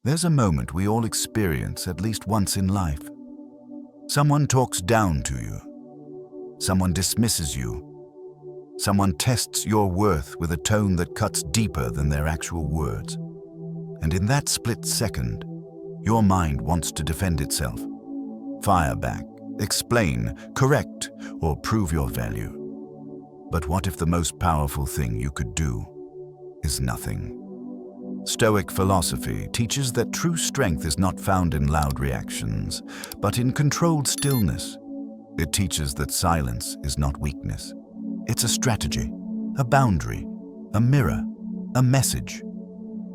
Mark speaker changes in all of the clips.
Speaker 1: There's a moment we all experience at least once in life. Someone talks down to you. Someone dismisses you. Someone tests your worth with a tone that cuts deeper than their actual words. And in that split second, your mind wants to defend itself. Fire back, explain, correct, or prove your value. But what if the most powerful thing you could do is nothing? Stoic philosophy teaches that true strength is not found in loud reactions, but in controlled stillness. It teaches that silence is not weakness. It's a strategy, a boundary, a mirror, a message.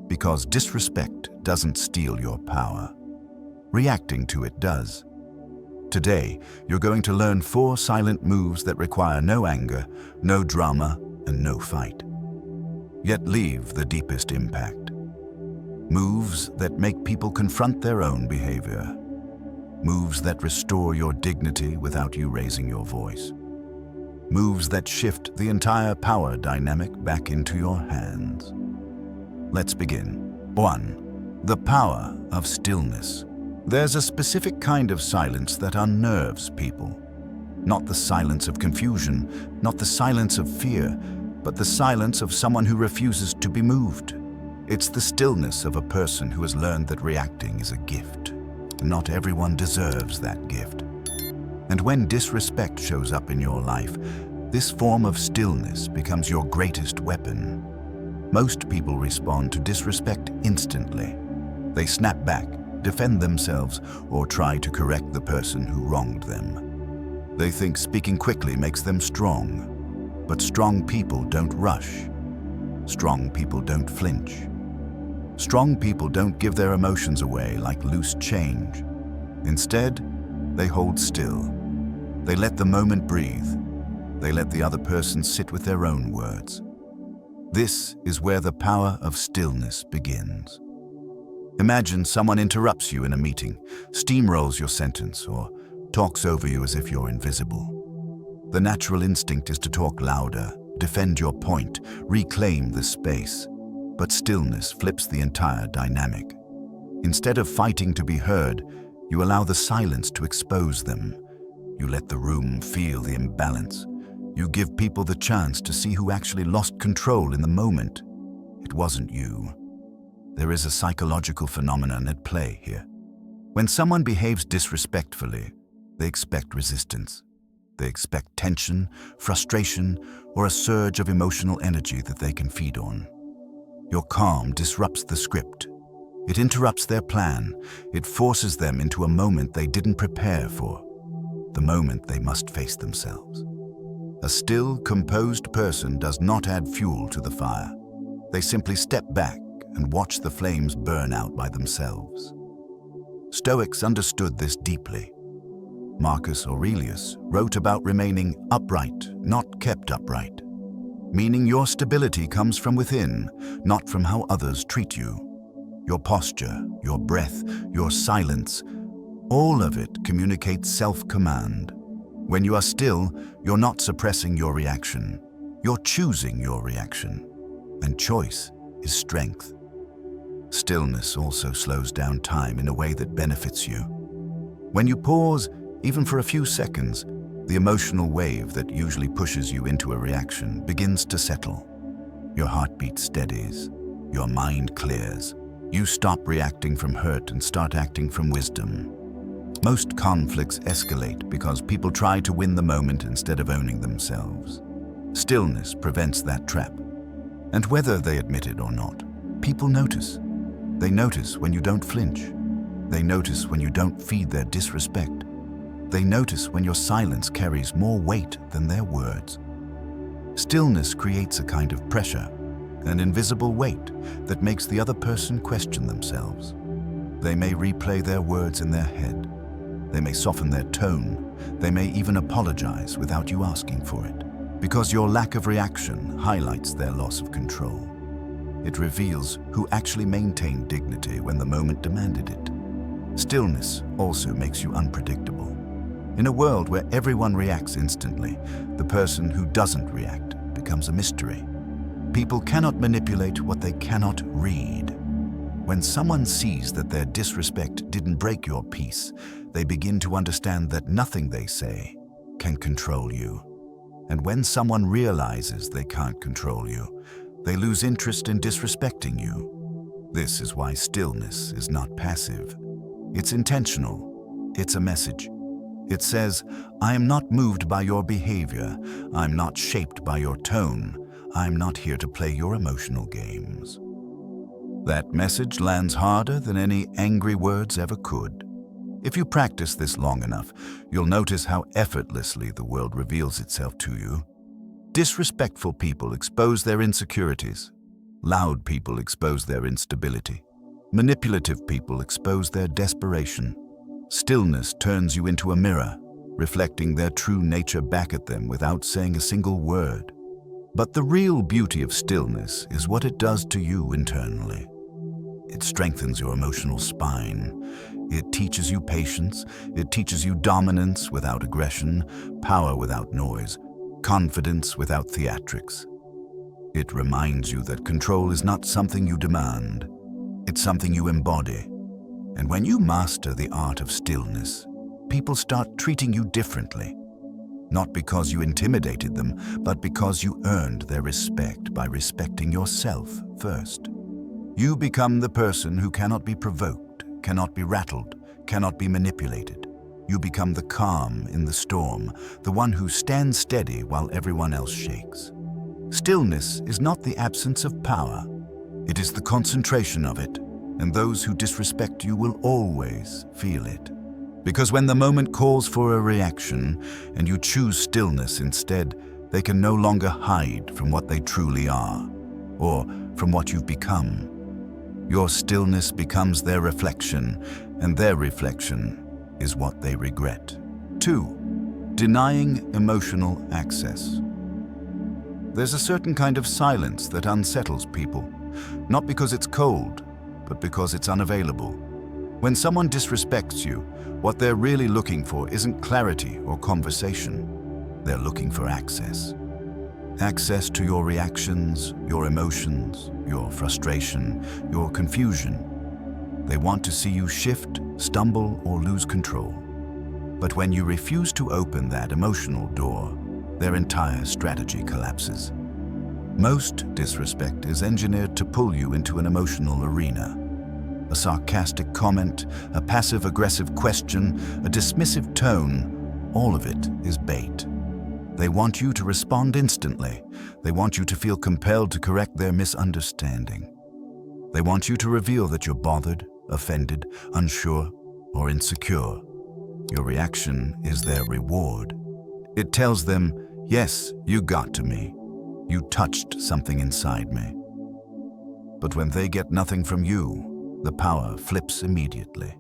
Speaker 1: Because disrespect doesn't steal your power. Reacting to it does. Today, you're going to learn 4 silent moves that require no anger, no drama, and no fight. Yet leave the deepest impact. Moves that make people confront their own behavior. Moves that restore your dignity without you raising your voice. Moves that shift the entire power dynamic back into your hands. Let's begin. 1. The power of stillness. There's a specific kind of silence that unnerves people. Not the silence of confusion, not the silence of fear, but the silence of someone who refuses to be moved. It's the stillness of a person who has learned that reacting is a gift. Not everyone deserves that gift. And when disrespect shows up in your life, this form of stillness becomes your greatest weapon. Most people respond to disrespect instantly. They snap back, defend themselves, or try to correct the person who wronged them. They think speaking quickly makes them strong. But strong people don't rush. Strong people don't flinch. Strong people don't give their emotions away like loose change. Instead, they hold still. They let the moment breathe. They let the other person sit with their own words. This is where the power of stillness begins. Imagine someone interrupts you in a meeting, steamrolls your sentence, or talks over you as if you're invisible. The natural instinct is to talk louder, defend your point, reclaim the space. But stillness flips the entire dynamic. Instead of fighting to be heard, you allow the silence to expose them. You let the room feel the imbalance. You give people the chance to see who actually lost control in the moment. It wasn't you. There is a psychological phenomenon at play here. When someone behaves disrespectfully, they expect resistance. They expect tension, frustration, or a surge of emotional energy that they can feed on. Your calm disrupts the script. It interrupts their plan. It forces them into a moment they didn't prepare for. The moment they must face themselves. A still, composed person does not add fuel to the fire. They simply step back and watch the flames burn out by themselves. Stoics understood this deeply. Marcus Aurelius wrote about remaining upright, not kept upright. Meaning your stability comes from within, not from how others treat you. Your posture, your breath, your silence, all of it communicates self-command. When you are still, you're not suppressing your reaction. You're choosing your reaction. And choice is strength. Stillness also slows down time in a way that benefits you. When you pause, even for a few seconds, the emotional wave that usually pushes you into a reaction begins to settle. Your heartbeat steadies. Your mind clears. You stop reacting from hurt and start acting from wisdom. Most conflicts escalate because people try to win the moment instead of owning themselves. Stillness prevents that trap. And whether they admit it or not, people notice. They notice when you don't flinch. They notice when you don't feed their disrespect. They notice when your silence carries more weight than their words. Stillness creates a kind of pressure, an invisible weight that makes the other person question themselves. They may replay their words in their head. They may soften their tone. They may even apologize without you asking for it, because your lack of reaction highlights their loss of control. It reveals who actually maintained dignity when the moment demanded it. Stillness also makes you unpredictable. In a world where everyone reacts instantly, the person who doesn't react becomes a mystery. People cannot manipulate what they cannot read. When someone sees that their disrespect didn't break your peace, they begin to understand that nothing they say can control you. And when someone realizes they can't control you, they lose interest in disrespecting you. This is why stillness is not passive. It's intentional. It's a message. It says, I am not moved by your behavior. I'm not shaped by your tone. I'm not here to play your emotional games. That message lands harder than any angry words ever could. If you practice this long enough, you'll notice how effortlessly the world reveals itself to you. Disrespectful people expose their insecurities. Loud people expose their instability. Manipulative people expose their desperation. Stillness turns you into a mirror, reflecting their true nature back at them without saying a single word. But the real beauty of stillness is what it does to you internally. It strengthens your emotional spine. It teaches you patience. It teaches you dominance without aggression, power without noise, confidence without theatrics. It reminds you that control is not something you demand. It's something you embody. And when you master the art of stillness, people start treating you differently. Not because you intimidated them, but because you earned their respect by respecting yourself first. You become the person who cannot be provoked, cannot be rattled, cannot be manipulated. You become the calm in the storm, the one who stands steady while everyone else shakes. Stillness is not the absence of power. It is the concentration of it, and those who disrespect you will always feel it. Because when the moment calls for a reaction and you choose stillness instead, they can no longer hide from what they truly are, or from what you've become. Your stillness becomes their reflection, and their reflection is what they regret. 2. Denying emotional access. There's a certain kind of silence that unsettles people, not because it's cold, but because it's unavailable. When someone disrespects you, what they're really looking for isn't clarity or conversation. They're looking for access. Access to your reactions, your emotions, your frustration, your confusion. They want to see you shift, stumble, or lose control. But when you refuse to open that emotional door, their entire strategy collapses. Most disrespect is engineered to pull you into an emotional arena. A sarcastic comment, a passive-aggressive question, a dismissive tone, all of it is bait. They want you to respond instantly. They want you to feel compelled to correct their misunderstanding. They want you to reveal that you're bothered, offended, unsure, or insecure. Your reaction is their reward. It tells them, yes, you got to me. You touched something inside me. But when they get nothing from you, the power flips immediately.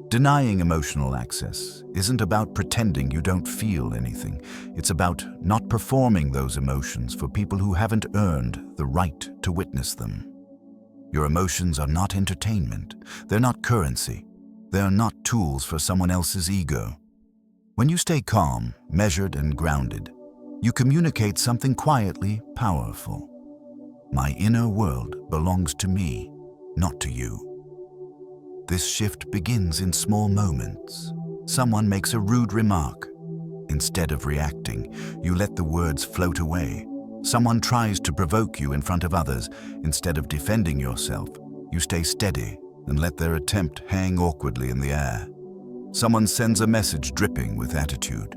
Speaker 1: Denying emotional access isn't about pretending you don't feel anything. It's about not performing those emotions for people who haven't earned the right to witness them. Your emotions are not entertainment. They're not currency. They're not tools for someone else's ego. When you stay calm, measured, and grounded, you communicate something quietly powerful. My inner world belongs to me, not to you. This shift begins in small moments. Someone makes a rude remark. Instead of reacting, you let the words float away. Someone tries to provoke you in front of others. Instead of defending yourself, you stay steady and let their attempt hang awkwardly in the air. Someone sends a message dripping with attitude.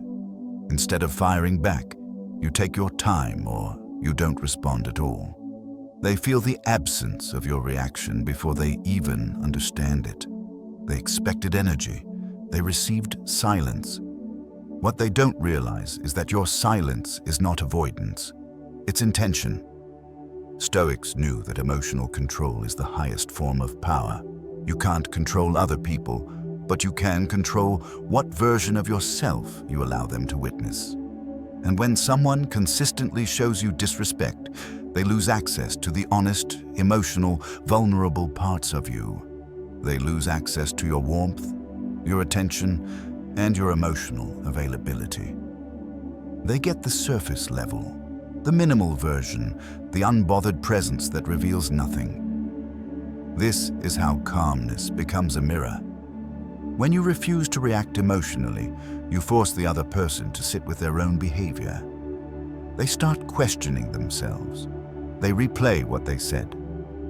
Speaker 1: Instead of firing back, you take your time or you don't respond at all. They feel the absence of your reaction before they even understand it. They expected energy. They received silence. What they don't realize is that your silence is not avoidance. It's intention. Stoics knew that emotional control is the highest form of power. You can't control other people, but you can control what version of yourself you allow them to witness. And when someone consistently shows you disrespect, they lose access to the honest, emotional, vulnerable parts of you. They lose access to your warmth, your attention, and your emotional availability. They get the surface level, the minimal version, the unbothered presence that reveals nothing. This is how calmness becomes a mirror. When you refuse to react emotionally, you force the other person to sit with their own behavior. They start questioning themselves. They replay what they said.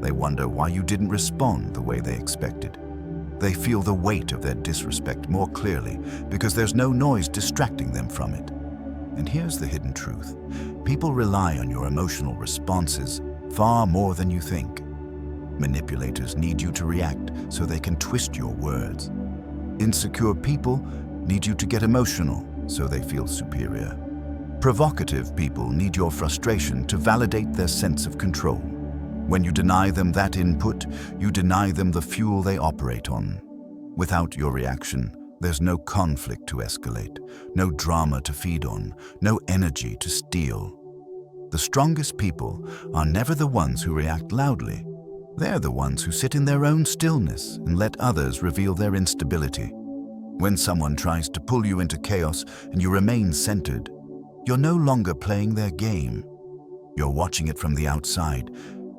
Speaker 1: They wonder why you didn't respond the way they expected. They feel the weight of their disrespect more clearly because there's no noise distracting them from it. And here's the hidden truth. People rely on your emotional responses far more than you think. Manipulators need you to react so they can twist your words. Insecure people need you to get emotional so they feel superior. Provocative people need your frustration to validate their sense of control. When you deny them that input, you deny them the fuel they operate on. Without your reaction, there's no conflict to escalate, no drama to feed on, no energy to steal. The strongest people are never the ones who react loudly. They're the ones who sit in their own stillness and let others reveal their instability. When someone tries to pull you into chaos and you remain centered, you're no longer playing their game. You're watching it from the outside.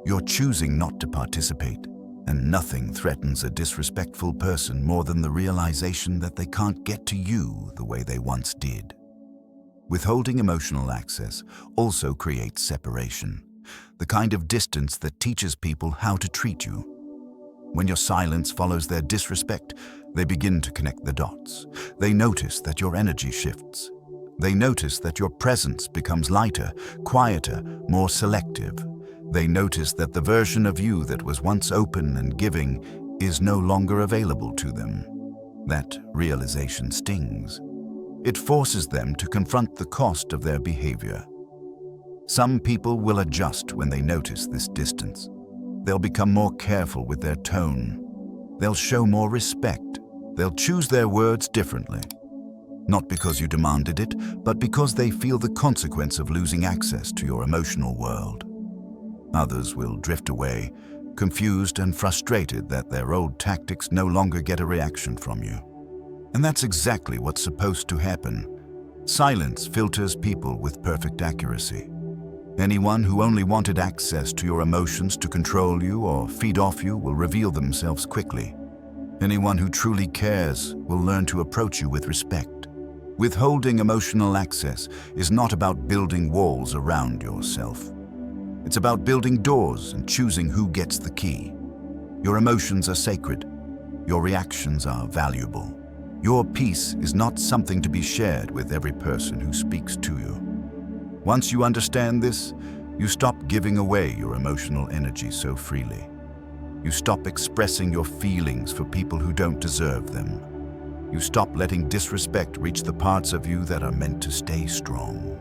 Speaker 1: You're choosing not to participate. And nothing threatens a disrespectful person more than the realization that they can't get to you the way they once did. Withholding emotional access also creates separation, the kind of distance that teaches people how to treat you. When your silence follows their disrespect, they begin to connect the dots. They notice that your energy shifts. They notice that your presence becomes lighter, quieter, more selective. They notice that the version of you that was once open and giving is no longer available to them. That realization stings. It forces them to confront the cost of their behavior. Some people will adjust when they notice this distance. They'll become more careful with their tone. They'll show more respect. They'll choose their words differently. Not because you demanded it, but because they feel the consequence of losing access to your emotional world. Others will drift away, confused and frustrated that their old tactics no longer get a reaction from you. And that's exactly what's supposed to happen. Silence filters people with perfect accuracy. Anyone who only wanted access to your emotions to control you or feed off you will reveal themselves quickly. Anyone who truly cares will learn to approach you with respect. Withholding emotional access is not about building walls around yourself. It's about building doors and choosing who gets the key. Your emotions are sacred. Your reactions are valuable. Your peace is not something to be shared with every person who speaks to you. Once you understand this, you stop giving away your emotional energy so freely. You stop expressing your feelings for people who don't deserve them. You stop letting disrespect reach the parts of you that are meant to stay strong.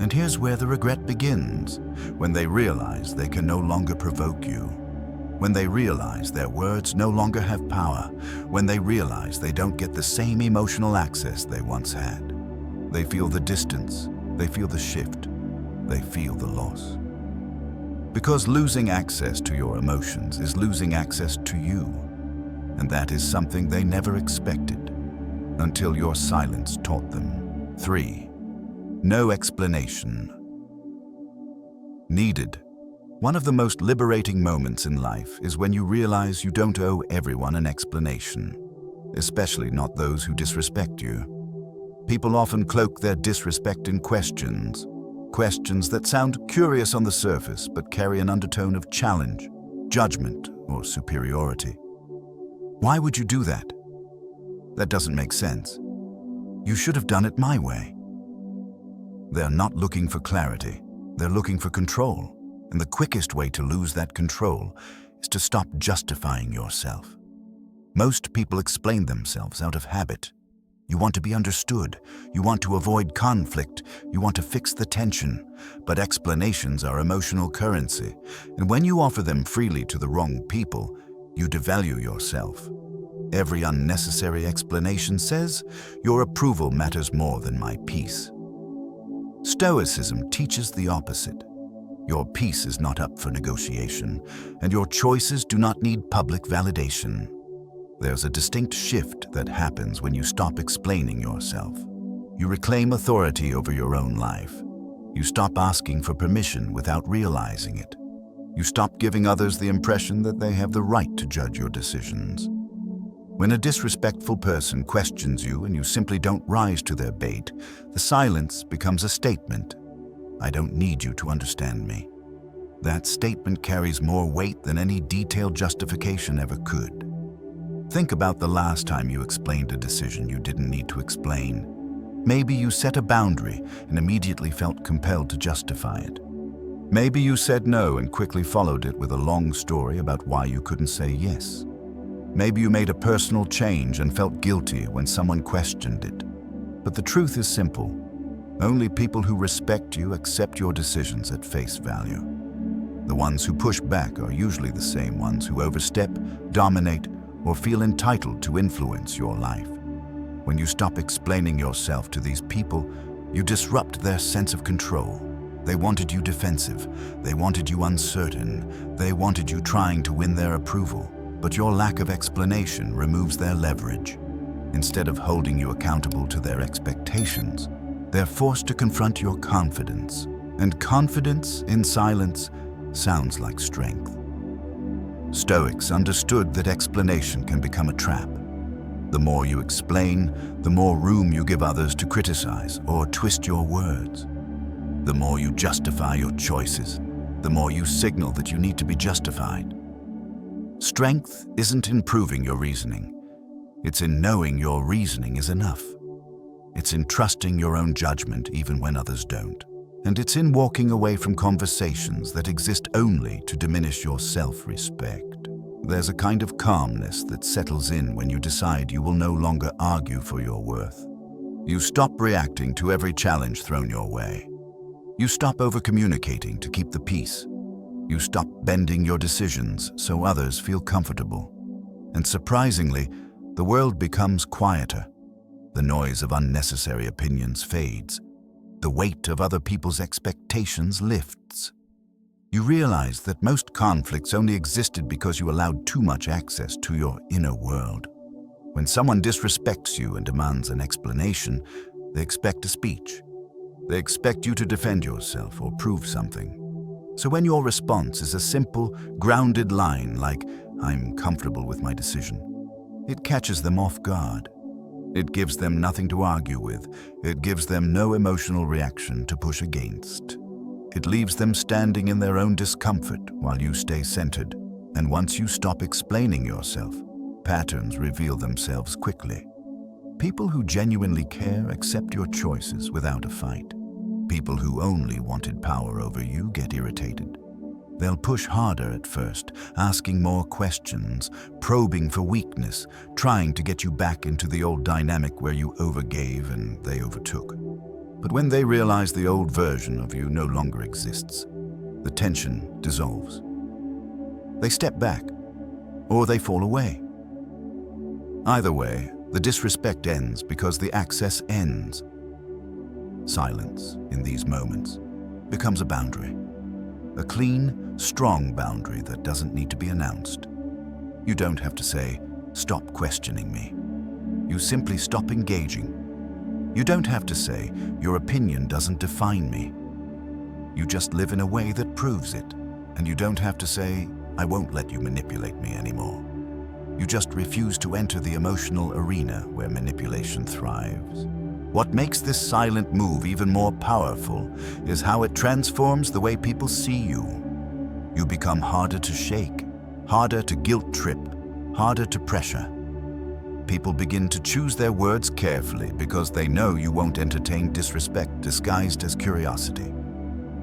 Speaker 1: And here's where the regret begins, when they realize they can no longer provoke you. When they realize their words no longer have power. When they realize they don't get the same emotional access they once had. They feel the distance, they feel the shift, they feel the loss. Because losing access to your emotions is losing access to you. And that is something they never expected, until your silence taught them. 3. No explanation. Needed. One of the most liberating moments in life is when you realize you don't owe everyone an explanation, especially not those who disrespect you. People often cloak their disrespect in questions that sound curious on the surface but carry an undertone of challenge, judgment, or superiority. Why would you do that? That doesn't make sense. You should have done it my way. They're not looking for clarity. They're looking for control. And the quickest way to lose that control is to stop justifying yourself. Most people explain themselves out of habit. You want to be understood. You want to avoid conflict. You want to fix the tension. But explanations are emotional currency. And when you offer them freely to the wrong people, you devalue yourself. Every unnecessary explanation says, your approval matters more than my peace. Stoicism teaches the opposite. Your peace is not up for negotiation, and your choices do not need public validation. There's a distinct shift that happens when you stop explaining yourself. You reclaim authority over your own life. You stop asking for permission without realizing it. You stop giving others the impression that they have the right to judge your decisions. When a disrespectful person questions you and you simply don't rise to their bait, the silence becomes a statement. I don't need you to understand me. That statement carries more weight than any detailed justification ever could. Think about the last time you explained a decision you didn't need to explain. Maybe you set a boundary and immediately felt compelled to justify it. Maybe you said no and quickly followed it with a long story about why you couldn't say yes. Maybe you made a personal change and felt guilty when someone questioned it. But the truth is simple. Only people who respect you accept your decisions at face value. The ones who push back are usually the same ones who overstep, dominate, or feel entitled to influence your life. When you stop explaining yourself to these people, you disrupt their sense of control. They wanted you defensive. They wanted you uncertain. They wanted you trying to win their approval. But your lack of explanation removes their leverage. Instead of holding you accountable to their expectations, they're forced to confront your confidence. And confidence in silence sounds like strength. Stoics understood that explanation can become a trap. The more you explain, the more room you give others to criticize or twist your words. The more you justify your choices, the more you signal that you need to be justified. Strength isn't in proving your reasoning. It's in knowing your reasoning is enough. It's in trusting your own judgment even when others don't. And it's in walking away from conversations that exist only to diminish your self-respect. There's a kind of calmness that settles in when you decide you will no longer argue for your worth. You stop reacting to every challenge thrown your way. You stop over-communicating to keep the peace. You stop bending your decisions so others feel comfortable. And surprisingly, the world becomes quieter. The noise of unnecessary opinions fades. The weight of other people's expectations lifts. You realize that most conflicts only existed because you allowed too much access to your inner world. When someone disrespects you and demands an explanation, they expect a speech. They expect you to defend yourself or prove something. So when your response is a simple, grounded line like, "I'm comfortable with my decision," it catches them off guard. It gives them nothing to argue with. It gives them no emotional reaction to push against. It leaves them standing in their own discomfort while you stay centered. And once you stop explaining yourself, patterns reveal themselves quickly. People who genuinely care accept your choices without a fight. People who only wanted power over you get irritated. They'll push harder at first, asking more questions, probing for weakness, trying to get you back into the old dynamic where you overgave and they overtook. But when they realize the old version of you no longer exists, the tension dissolves. They step back, or they fall away. Either way, the disrespect ends because the access ends. Silence, in these moments, becomes a boundary. A clean, strong boundary that doesn't need to be announced. You don't have to say, "Stop questioning me." You simply stop engaging. You don't have to say, "Your opinion doesn't define me." You just live in a way that proves it. And you don't have to say, "I won't let you manipulate me anymore." You just refuse to enter the emotional arena where manipulation thrives. What makes this silent move even more powerful is how it transforms the way people see you. You become harder to shake, harder to guilt-trip, harder to pressure. People begin to choose their words carefully because they know you won't entertain disrespect disguised as curiosity.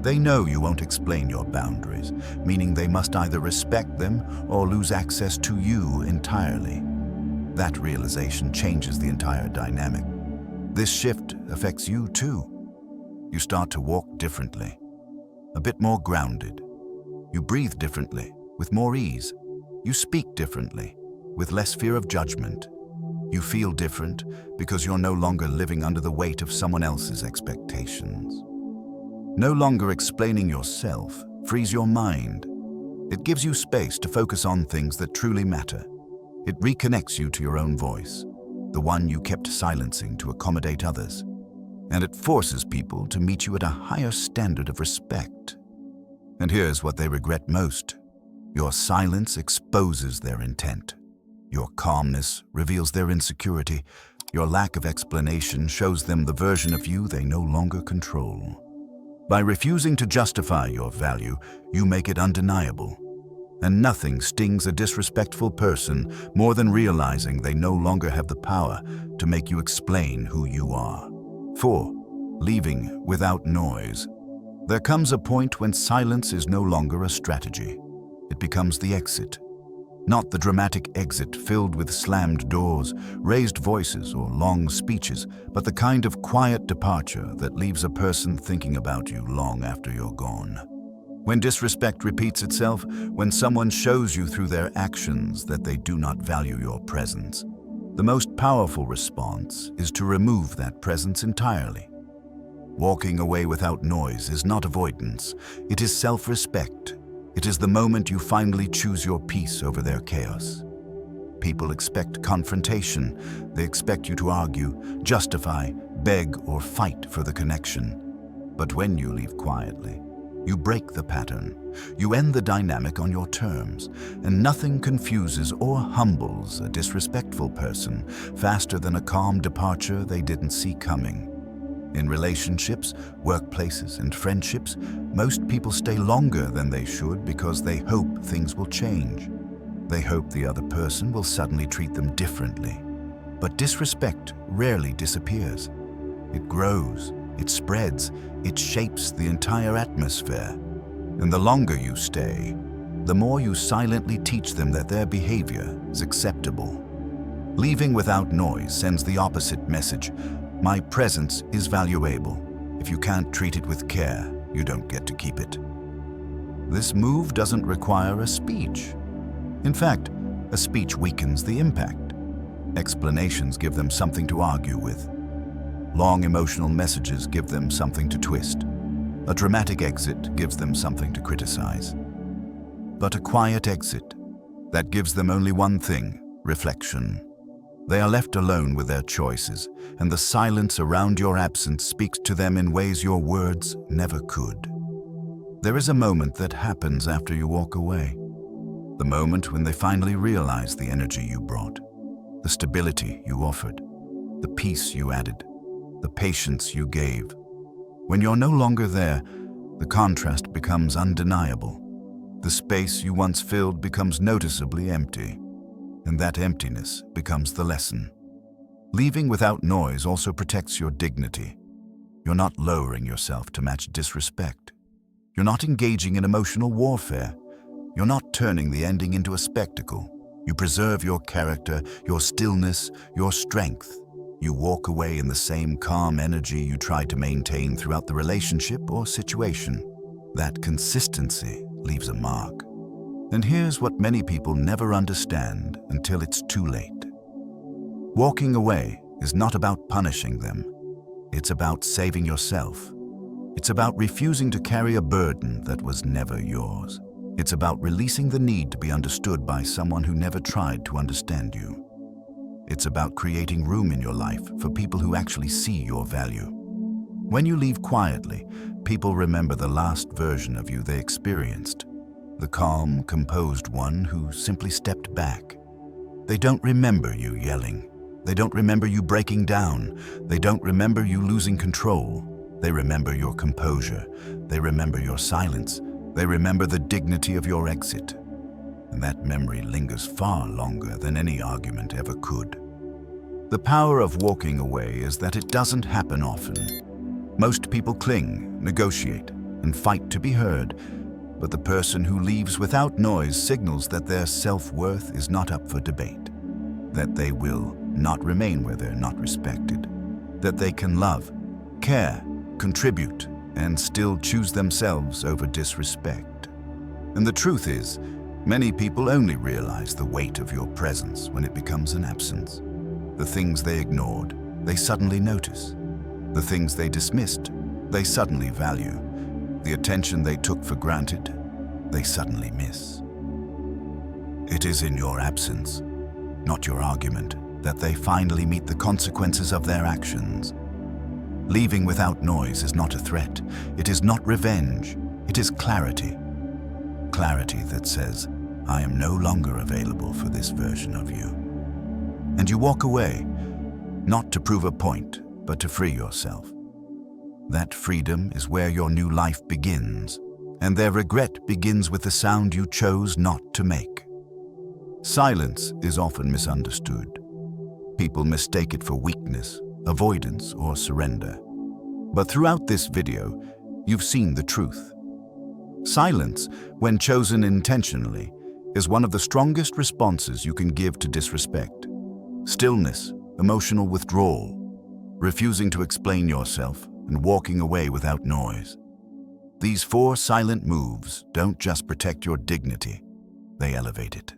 Speaker 1: They know you won't explain your boundaries, meaning they must either respect them or lose access to you entirely. That realization changes the entire dynamic. This shift affects you too. You start to walk differently, a bit more grounded. You breathe differently, with more ease. You speak differently, with less fear of judgment. You feel different because you're no longer living under the weight of someone else's expectations. No longer explaining yourself frees your mind. It gives you space to focus on things that truly matter. It reconnects you to your own voice, the one you kept silencing to accommodate others. And it forces people to meet you at a higher standard of respect. And here's what they regret most. Your silence exposes their intent. Your calmness reveals their insecurity. Your lack of explanation shows them the version of you they no longer control. By refusing to justify your value, you make it undeniable. And nothing stings a disrespectful person more than realizing they no longer have the power to make you explain who you are. 4. Leaving without noise. There comes a point when silence is no longer a strategy. It becomes the exit. Not the dramatic exit filled with slammed doors, raised voices, or long speeches, but the kind of quiet departure that leaves a person thinking about you long after you're gone. When disrespect repeats itself, when someone shows you through their actions that they do not value your presence, the most powerful response is to remove that presence entirely. Walking away without noise is not avoidance, it is self-respect. It is the moment you finally choose your peace over their chaos. People expect confrontation. They expect you to argue, justify, beg, or fight for the connection. But when you leave quietly, you break the pattern. You end the dynamic on your terms, and nothing confuses or humbles a disrespectful person faster than a calm departure they didn't see coming. In relationships, workplaces, and friendships, most people stay longer than they should because they hope things will change. They hope the other person will suddenly treat them differently. But disrespect rarely disappears. It grows, it spreads, it shapes the entire atmosphere. And the longer you stay, the more you silently teach them that their behavior is acceptable. Leaving without noise sends the opposite message. My presence is valuable. If you can't treat it with care, you don't get to keep it. This move doesn't require a speech. In fact, a speech weakens the impact. Explanations give them something to argue with. Long emotional messages give them something to twist. A dramatic exit gives them something to criticize. But a quiet exit, that gives them only one thing: reflection. They are left alone with their choices, and the silence around your absence speaks to them in ways your words never could. There is a moment that happens after you walk away. The moment when they finally realize the energy you brought, the stability you offered, the peace you added, the patience you gave. When you're no longer there, the contrast becomes undeniable. The space you once filled becomes noticeably empty. And that emptiness becomes the lesson. Leaving without noise also protects your dignity. You're not lowering yourself to match disrespect. You're not engaging in emotional warfare. You're not turning the ending into a spectacle. You preserve your character, your stillness, your strength. You walk away in the same calm energy you tried to maintain throughout the relationship or situation. That consistency leaves a mark. And here's what many people never understand until it's too late. Walking away is not about punishing them. It's about saving yourself. It's about refusing to carry a burden that was never yours. It's about releasing the need to be understood by someone who never tried to understand you. It's about creating room in your life for people who actually see your value. When you leave quietly, people remember the last version of you they experienced. The calm, composed one who simply stepped back. They don't remember you yelling. They don't remember you breaking down. They don't remember you losing control. They remember your composure. They remember your silence. They remember the dignity of your exit. And that memory lingers far longer than any argument ever could. The power of walking away is that it doesn't happen often. Most people cling, negotiate, and fight to be heard. But the person who leaves without noise signals that their self-worth is not up for debate, that they will not remain where they're not respected, that they can love, care, contribute, and still choose themselves over disrespect. And the truth is, many people only realize the weight of your presence when it becomes an absence. The things they ignored, they suddenly notice. The things they dismissed, they suddenly value. The attention they took for granted, they suddenly miss. It is in your absence, not your argument, that they finally meet the consequences of their actions. Leaving without noise is not a threat. It is not revenge. It is clarity. clarity that says, I am no longer available for this version of you. And you walk away, not to prove a point, but to free yourself. That freedom is where your new life begins, and their regret begins with the sound you chose not to make. Silence is often misunderstood. People mistake it for weakness, avoidance, or surrender. But throughout this video, you've seen the truth. Silence, when chosen intentionally, is one of the strongest responses you can give to disrespect. Stillness, emotional withdrawal, refusing to explain yourself, and walking away without noise. These 4 silent moves don't just protect your dignity, they elevate it.